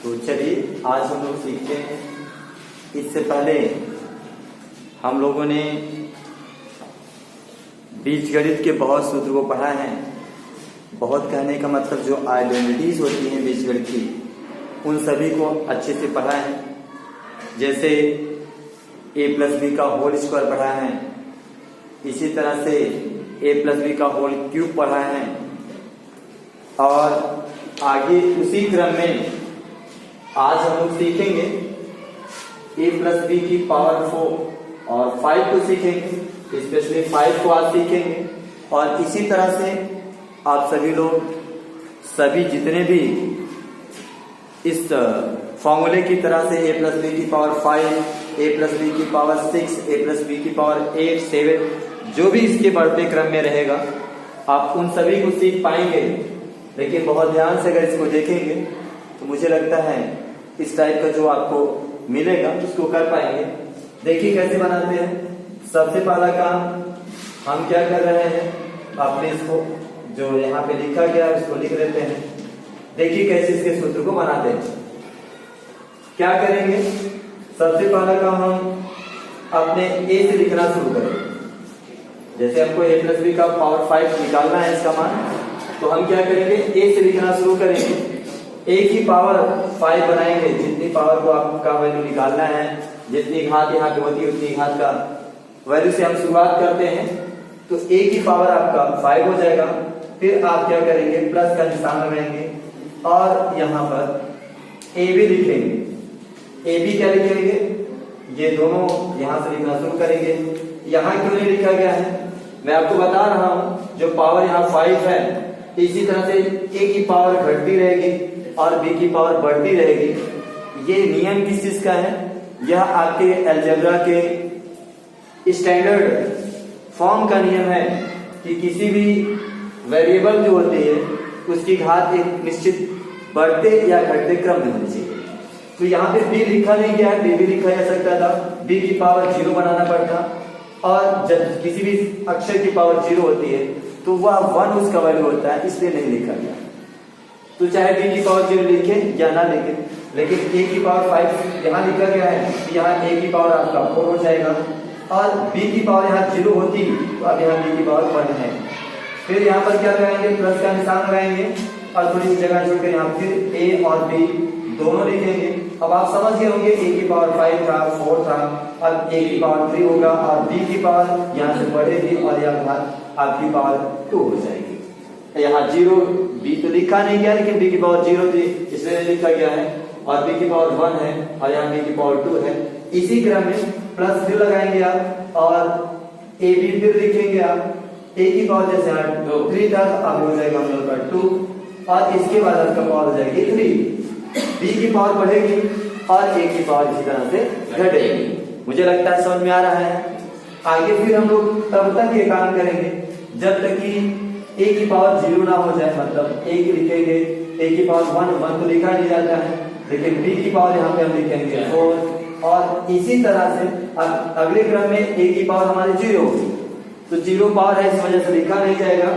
तो चलिए आज हम लोग सीखते हैं। इससे पहले हम लोगों ने बीजगणित के बहुत सूत्र को पढ़ा है। बहुत कहने का मतलब जो आइडेंटिटीज होती हैं बीजगणित की, उन सभी को अच्छे से पढ़ा है। जैसे a+b का होल स्क्वायर पढ़ा है, इसी तरह से a+b का होल क्यूब पढ़ा है, और आगे उसी क्रम में आज हम लोग सीखेंगे a+b की पावर 4 और 5 को सीखेंगे, स्पेशली 5 को आज सीखेंगे। और इसी तरह से आप सभी लोग सभी जितने भी इस फॉर्मूले की तरह से a+b की पावर 5, a+b की पावर 6, a+b की पावर 8, 7 जो भी इसके बढ़ते क्रम में रहेगा, आप उन सभी को सीख पाएंगे। लेकिन बहुत ध्यान से अगर इसको देखेंगे तो मुझे लगता है इस टाइप का जो आपको मिलेगा उसको कर पाएंगे। देखिए कैसे बनाते हैं। सबसे पहला काम हम क्या कर रहे हैं, आपने इसको जो यहाँ पे लिखा गया है उसको लिख लेते हैं। देखिए कैसे इसके सूत्र को बनाते हैं। क्या करेंगे, सबसे पहला काम हम अपने a से लिखना शुरू करेंगे। जैसे हमको a+b का पावर 5 निकालना है इसका मान, तो हम क्या करेंगे, a से लिखना शुरू करेंगे। a की पावर 5 बनाएंगे। जितनी पावर को आपका वैल्यू निकालना है, जितनी घात यहाँ पे होती है उतनी घात का वैल्यू से हम शुरुआत करते हैं। तो a की पावर आपका 5 हो जाएगा। फिर आप क्या करेंगे, प्लस का निशान लगाएंगे और यहाँ पर a भी लिखेंगे। a भी क्या लिखेंगे, ये दोनों यहाँ से लिखना शुरू करेंगे। यहाँ क्यों नहीं लिखा गया है, मैं आपको बता रहा हूँ। जो पावर यहाँ 5 है, इसी तरह से a की पावर घटती रहेगी और b की पावर बढ़ती रहेगी। ये नियम किस चीज का है, यह आपके अलजेब्रा के स्टैंडर्ड फॉर्म का नियम है कि किसी भी वेरिएबल जो होती है उसकी घात एक निश्चित बढ़ते या घटते क्रम में होनी चाहिए। तो यहाँ पे b लिखा नहीं गया है, b भी लिखा जा सकता था, b की पावर 0 बनाना पड़ता। और जब किसी भी अक्षर की पावर 0 होती है तो वह 1 उसका वैल्यू होता है, इसलिए नहीं लिखा गया। तो चाहे b की पावर 0 लिखे या ना लिखे, लेकिन a की पावर 5 यहाँ लिखा गया है, यहाँ a की पावर आपका 4 हो जाएगा। और b की पावर यहाँ 0 होती तो अब यहाँ b की पावर 1 है। फिर यहाँ पर क्या लगाएंगे, प्लस का निशान लगाएंगे और थोड़ी सी जगह छोड़कर यहाँ फिर a और b दोनों लिखेंगे। अब आप समझ गए होंगे a की पावर 5 था, 4 था, अब a की पावर 3 होगा और b की पावर यहाँ से बढ़ेगी और यह घात आपकी पावर 2 हो जाएगी। यहाँ 0 b तो लिखा नहीं गया, लेकिन b की पावर 0 थी इसलिए लिखा गया है, और b की पावर 1 है और यहाँ b की पावर 2 है। इसी क्रम में प्लस फिर लगाएंगे आप और a b फिर लिखेंगे आप। a की पावर जैसे 3 था, अब हो जाएगा हम लोग का 2 और इसके बाद आपका पावर हो जाएगी 3। b की पावर बढ़ेगी और a की पावर इसी तरह से घटेगी। मुझे लगता है समझ में आ रहा है। आगे फिर हम लोग तब तक ये काम करेंगे जब तक कि a की पावर 0 ना हो जाए। मतलब a की लिखेंगे, a की पावर 1 तो लिखा नहीं जाता है, लेकिन b की पावर यहाँ पे हम लिखेंगे 4। और इसी तरह से अगले क्रम में a की पावर हमारी 0 होगी, तो 0 पावर है इस वजह से लिखा नहीं जाएगा।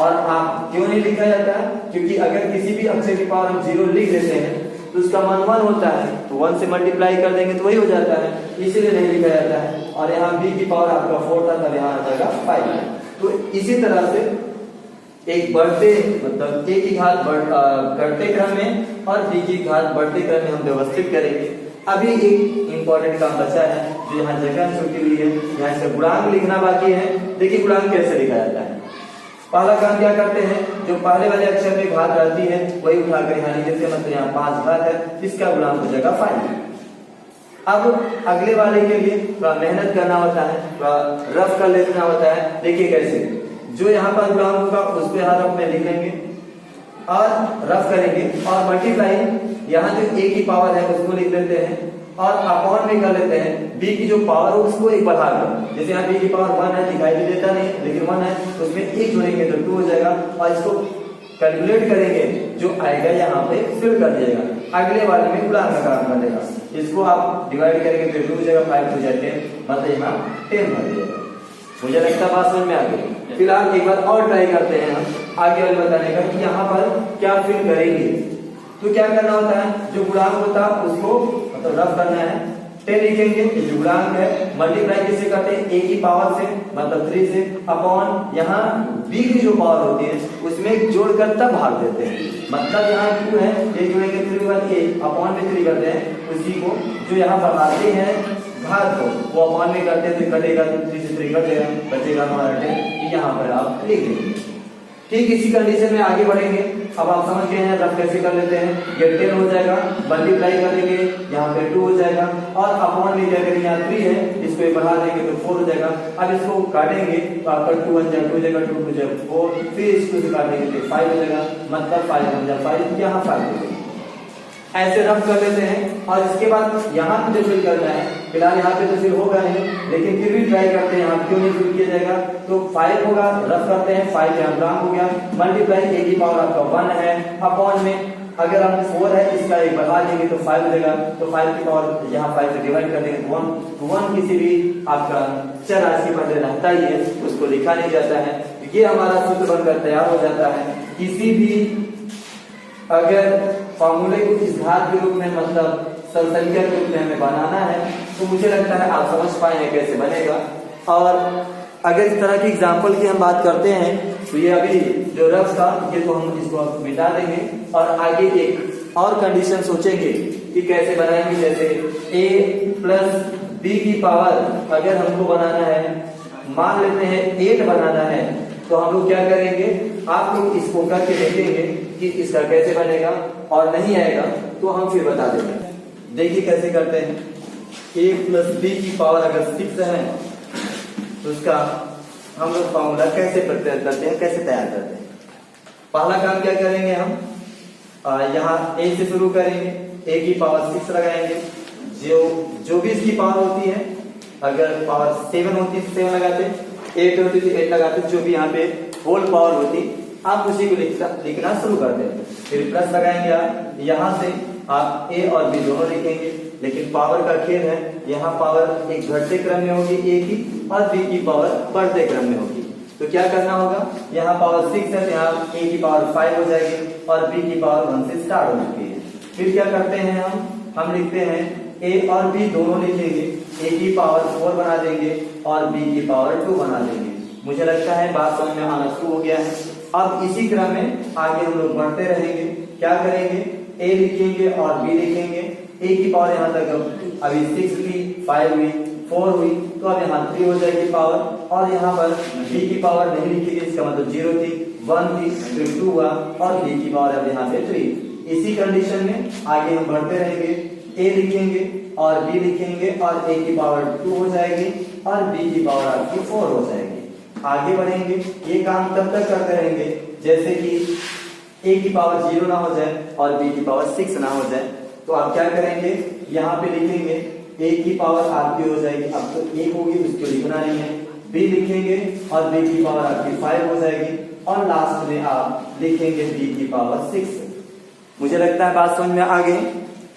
और आप क्यों नहीं लिखा जाता है, क्योंकि अगर किसी भी अक्षर की पावर हम 0 लिख देते हैं तो उसका मान 1 होता है, तो 1 से मल्टीप्लाई कर देंगे तो वही हो जाता है, इसीलिए नहीं लिखा जाता है। और यहाँ b की पावर आपका 4 था, तब यहाँ आ जाएगा 5। तो इसी तरह से एक बढ़ते मतलब a की घात घटते क्रम में और b की घात बढ़ते क्रम में हम व्यवस्थित करेंगे। अभी एक इंपॉर्टेंट काम बचा है जो यहाँ जगह छुट्टी हुई है, यहाँ से गुणांक लिखना बाकी है। देखिए गुणांक कैसे लिखा जाता है। पहला काम क्या करते हैं, जो पहले वाले अक्षर में घात रहती है वही उठाकर यहाँ लिख देते हैं। मतलब यहाँ 5 घात है, इसका गुणांक हो जाएगा 5। अब अगले वाले के लिए थोड़ा मेहनत करना होता है, थोड़ा रफ कर लेना होता है। देखिए कैसे, जो यहाँ पर गुणांक होगा उस पे हर रफ में लिख लेंगे और रफ करेंगे और मल्टीप्लाई यहाँ जो a की पावर है उसको लिख लेते हैं और अपॉन में कर लेते हैं b की जो पावर हो उसको एक बढ़ा कर। जैसे यहाँ b की पावर 1 है, दिखाई भी देता नहीं लेकिन 1 है, उसमें 1 जोड़ेंगे तो 2 हो जाएगा और इसको कैलकुलेट करेंगे, जो आएगा यहाँ पे फिल कर दिएगा। अगले वाले में गुणांक का काम कर देगा, इसको आप डिवाइड करेंगे तो 2 हो जाएगा, 5 हो जाते हैं, मतलब यहाँ 10 भर दिएगा। मुझे लगता है बात समझ में आ गई। फिलहाल एक बार और ट्राई करते हैं हम आगे वाले बताने का कि यहाँ पर क्या फिल करेंगे। तो क्या करना होता है, जो गुणांक होता है उसको मतलब रफ करना है। 10 लिखेंगे, जो गुणांक है मल्टीप्लाई किससे करते हैं, a की पावर से मतलब 3 से, अपॉन यहाँ b की जो पावर होती है उसमें जोड़कर तब भाग देते हैं। मतलब यहाँ 2 है, ये जोड़ेंगे 3 बार a अपॉन में 3 करते हैं, उसी को जो यहाँ बढ़ाते हैं भाग को वो अपॉन में करते हैं तो कटेगा, 3 से 3 कटेगा, बचेगा हमारा 10। यहाँ पर आप लिख देंगे। ठीक इसी कंडीशन में आगे बढ़ेंगे। अब आप समझ गए हैं रफ कैसे कर लेते हैं। ये 10 हो जाएगा, मल्टीप्लाई करेंगे यहाँ पे 2 हो जाएगा, और अपॉन में क्या करेंगे, यहाँ 3 है इसको बढ़ा देंगे तो 4 हो जाएगा। अब इसको काटेंगे तो आपका 2 1 जाएगा, 2 जगह 2 2 जगह 4, फिर इसको काटेंगे तो 5 हो जाएगा, मतलब 5 1 जाएगा 5, यहाँ 5 हो जाएगा। ऐसे रफ कर लेते हैं। और इसके बाद यहाँ पे जो फिल करना है, फिलहाल यहाँ पे तो फिल होगा नहीं, लेकिन फिर भी ट्राई करते हैं, यहाँ क्यों नहीं फिल किया जाएगा। तो 5 होगा, रफ करते हैं, 5 यहाँ गुणांक हो गया, मल्टीप्लाई a की पावर आपका 1 है, अपॉन में अगर हम 4 है इसका एक बढ़ा देंगे तो 5 हो जाएगा, तो 5 की पावर यहाँ 5 से डिवाइड कर देंगे 1 किसी भी आपका चर राशि के पहले रहता ही है, उसको लिखा नहीं जाता है। ये हमारा सूत्र बनकर तैयार हो जाता है। किसी भी अगर फॉर्मूले को इस घात के रूप में मतलब संख्या के रूप में हमें बनाना है तो मुझे लगता है आप समझ पाए हैं कैसे बनेगा। और अगर इस तरह की एग्जांपल की हम बात करते हैं तो ये अभी जो रफ था ये तो हम इसको मिटा देंगे और आगे एक और कंडीशन सोचेंगे कि कैसे बनाएंगे। जैसे a प्लस b की पावर अगर हमको बनाना है, मान लेते हैं 8 बनाना है, तो हम लोग क्या करेंगे, आप लोग इसको करके देखेंगे कि इसका कैसे बनेगा, और नहीं आएगा तो हम फिर बता देंगे। देखिए कैसे करते हैं। a प्लस b की पावर अगर 6 है तो उसका हम लोग फॉर्मूला कैसे प्रिपेयर करते हैं, कैसे तैयार करते हैं। पहला काम क्या करेंगे, हम यहाँ a से शुरू करेंगे, a की पावर 6 लगाएंगे, जो भी इसकी पावर होती है, अगर पावर 7 होती है 7 लगाते, 8 होती है 8 लगाते, जो भी यहाँ पे होल पावर होती आप उसी को लिखना शुरू कर दें। फिर प्लस लगाएंगे आप, यहाँ से आप a और b दोनों लिखेंगे, लेकिन पावर का खेल है, यहाँ पावर एक घटते क्रम में होगी a की और b की पावर बढ़ते क्रम में होगी। तो क्या करना होगा, यहाँ पावर 6 है तो यहाँ a की पावर 5 हो जाएगी और b की पावर 1 से स्टार्ट हो चुकी है। फिर क्या करते हैं, हम लिखते हैं a और b दोनों लिखेंगे, a की पावर 4 बना देंगे और b की पावर 2 बना देंगे। मुझे लगता है बात समझ में आना शुरू हो गया है। अब इसी क्रम में आगे हम लोग बढ़ते रहेंगे। क्या करेंगे, a लिखेंगे और b लिखेंगे, a की पावर यहाँ तक अभी 6 थी, 5 हुई, 4 हुई, तो अब यहाँ 3 हो जाएगी पावर, और यहाँ पर b की पावर नहीं लिखी गई, इसका मतलब 0 थी, 1 थी, फिर 2 हुआ और b की पावर अब यहाँ पे 3। इसी कंडीशन में आगे हम बढ़ते रहेंगे, a लिखेंगे और b लिखेंगे और a की पावर 2 हो जाएगी और b की पावर आपकी 4 हो जाएगी। आगे बढ़ेंगे, ये काम तब तक करते रहेंगे जैसे कि a की पावर 0 ना हो जाए और b की पावर 6 ना हो जाए। तो आप क्या करेंगे, यहाँ पे लिखेंगे a की पावर आपकी हो जाएगी, अब तो 1 होगी उसको लिखना नहीं है, b लिखेंगे और b की पावर आपकी 5 हो जाएगी, और लास्ट में आप लिखेंगे b की पावर 6। मुझे लगता है बात समझ में आ गई।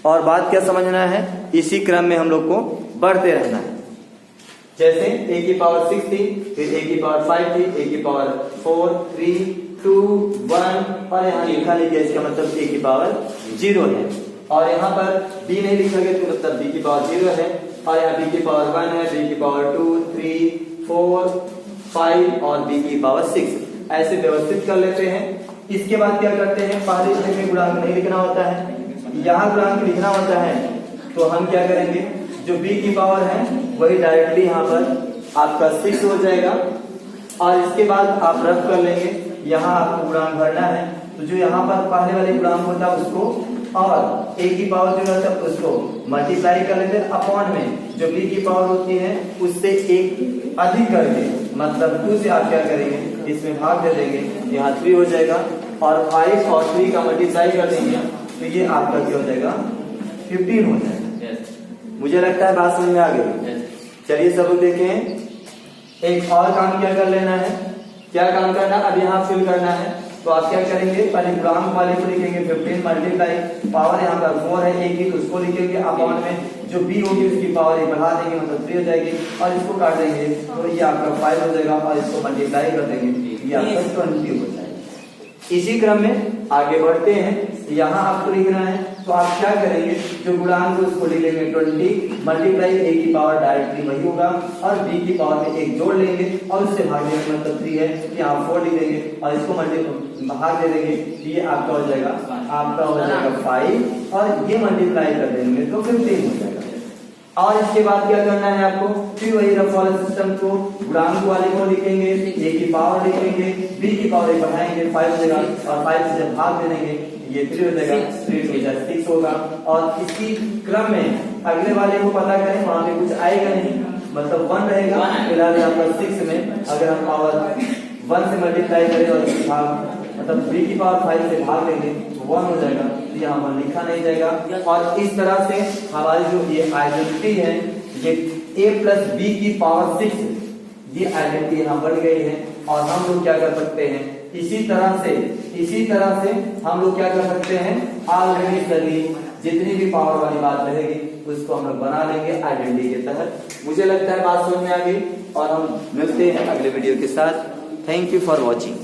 और बात क्या समझना है, इसी क्रम में हम लोग को बढ़ते रहना है। जैसे a की पावर 6 थी, फिर a की पावर 5 थी, a की पावर 4 3 2 1 और यहाँ लिखा नहीं गया, इसका मतलब a की पावर 0 है, और यहाँ पर b नहीं लिखा गया तो मतलब b की पावर 0 है, और यहाँ b की पावर 1 है, b की पावर 2 3 4 5 और b की पावर 6। ऐसे व्यवस्थित कर लेते हैं। इसके बाद क्या करते हैं, पहले स्टेप में गुणांक नहीं लिखना होता है, यहाँ गुणांक लिखना होता है। तो हम क्या करेंगे, जो b की पावर है वही डायरेक्टली यहाँ पर आपका 6 हो जाएगा, और इसके बाद आप रफ कर लेंगे, यहाँ आपको गुणांक भरना है। तो जो यहाँ पर पहले वाले गुणांक होता है उसको और a की पावर जो रहता है उसको मल्टीप्लाई कर लेते हैं अपॉन में जो b की पावर होती है उससे एक अधिक करके, मतलब 2 से आप क्या करेंगे, इसमें भाग दे देंगे, यहाँ 3 हो जाएगा, और 5 और 3 का मल्टीप्लाई कर देंगे तो ये आपका क्या हो जाएगा, 15 हो जाएगा। मुझे लगता है बात समझ में आ गई। चलिए सब लोग देखें। एक और काम क्या कर लेना है, क्या काम करना, अब यहाँ फिल करना है। तो आप क्या करेंगे, पहले गुणांक वाले को लिखेंगे 15 मल्टीप्लाई पावर यहाँ पर 4 है a की, तो उसको लिखेंगे अपॉन में जो b होगी उसकी पावर एक बढ़ा देंगे, मतलब 3 हो जाएगी, और इसको काट देंगे तो ये आपका 5 हो जाएगा, और इसको मल्टीप्लाई कर देंगे ये आपका 20 हो जाएगा। इसी क्रम में आगे बढ़ते हैं। यहाँ आपको लिखना है, तो आप क्या करेंगे, जो गुणांक है उसको लिख लेंगे 20 मल्टीप्लाई a की पावर डायरेक्टली वही होगा और b की पावर में एक जोड़ लेंगे और उससे भाग देंगे, मतलब 3 है, यहाँ 4 लिख देंगे और इसको भाग दे देंगे, ये आपका हो जाएगा 5 और ये मल्टीप्लाई कर देंगे तो 15 हो जाएगा। और इसके बाद क्या करना है आपको, फिर वही रफ वाला सिस्टम को गुणांक वाले को लिखेंगे, a की पावर लिखेंगे, b की पावर एक बढ़ाएंगे 5 हो जाएगा और 5 से जब भाग दे देंगे ये 3 हो जाएगा, 3 हो जाएगा 6 होगा। और इसी क्रम में अगले वाले को पता करें, वहां पे कुछ आएगा नहीं, मतलब 1 रहेगा, फिलहाल यहाँ पर 6 में अगर हम पावर 1 से मल्टीप्लाई करें और भाग मतलब b की पावर 5 से भाग देंगे तो 1 हो जाएगा, तो यहाँ पर लिखा नहीं जाएगा। और इस तरह से हमारी जो ये आइडेंटिटी है, ये a प्लस b की पावर 6, ये आइडेंटिटी यहाँ बढ़ गई है। और हम लोग क्या कर सकते हैं, इसी तरह से हम लोग क्या कर सकते हैं, ऑलरेडी सभी जितनी भी पावर वाली बात रहेगी उसको हम लोग बना लेंगे आइडेंटिटी के तहत। मुझे लगता है बात समझ में आ गई और हम मिलते हैं अगले वीडियो के साथ। Thank you for watching.